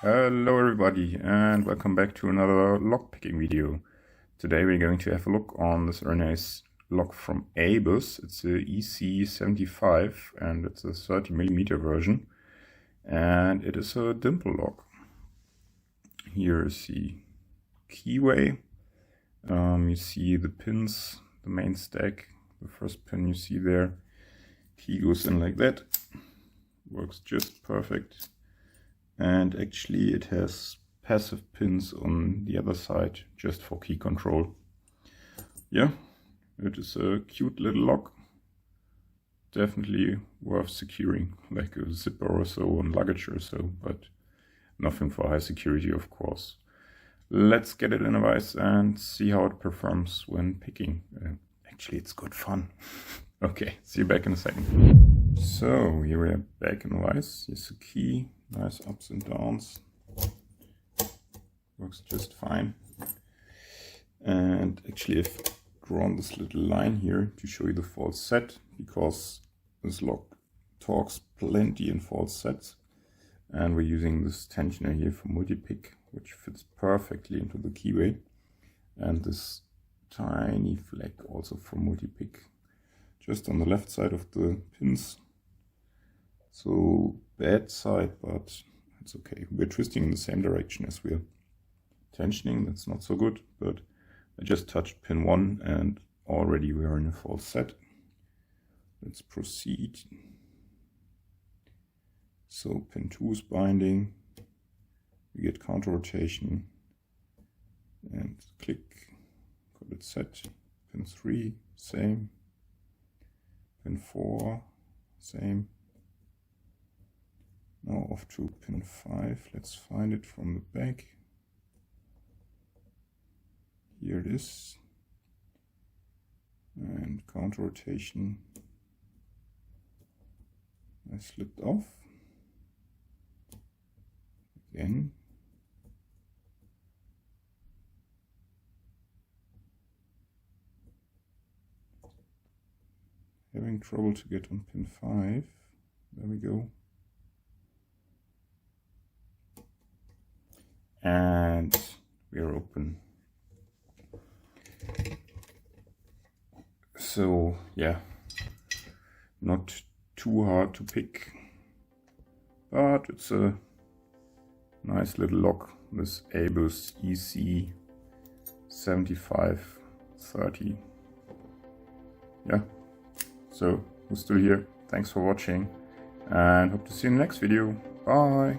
Hello everybody and welcome back to another lockpicking video. Today we're going to have a look on this very nice lock from ABUS. It's a EC75 and it's a 30mm version, and it is a dimple lock. Here is the keyway. You see the pins, the main stack. The first pin you see there, key goes in like that, works just perfect. And actually it has passive pins on the other side just for key control. Yeah, it is a cute little lock, definitely worth securing, like a zipper or so on luggage or so, but nothing for high security, of course. Let's get it in a vise and see how it performs when picking. Actually, it's good fun. Okay, see you back in a second. So here we are back in the vise. Here's the key, nice ups and downs. Works just fine. And actually I've drawn this little line here to show you the false set, because this lock talks plenty in false sets. And we're using this tensioner here for multipick, which fits perfectly into the keyway. And this tiny flag also for multipick, just on the left side of the pins. So bad side, but it's okay. We're twisting in the same direction as we're tensioning. That's not so good, but I just touched pin 1 and already we are in a false set. Let's proceed. So pin 2 is binding. We get counter rotation and click. Got it set. Pin 3, same. Pin 4, same. Now off to pin 5. Let's find it from the back. Here it is. And counter rotation. I slipped off. Again. Having trouble to get on pin 5. There we go. And we are open. So yeah, not too hard to pick, but it's a nice little lock, this ABUS EC7530. Yeah, so who's still here? Thanks for watching and hope to see you in the next video. Bye!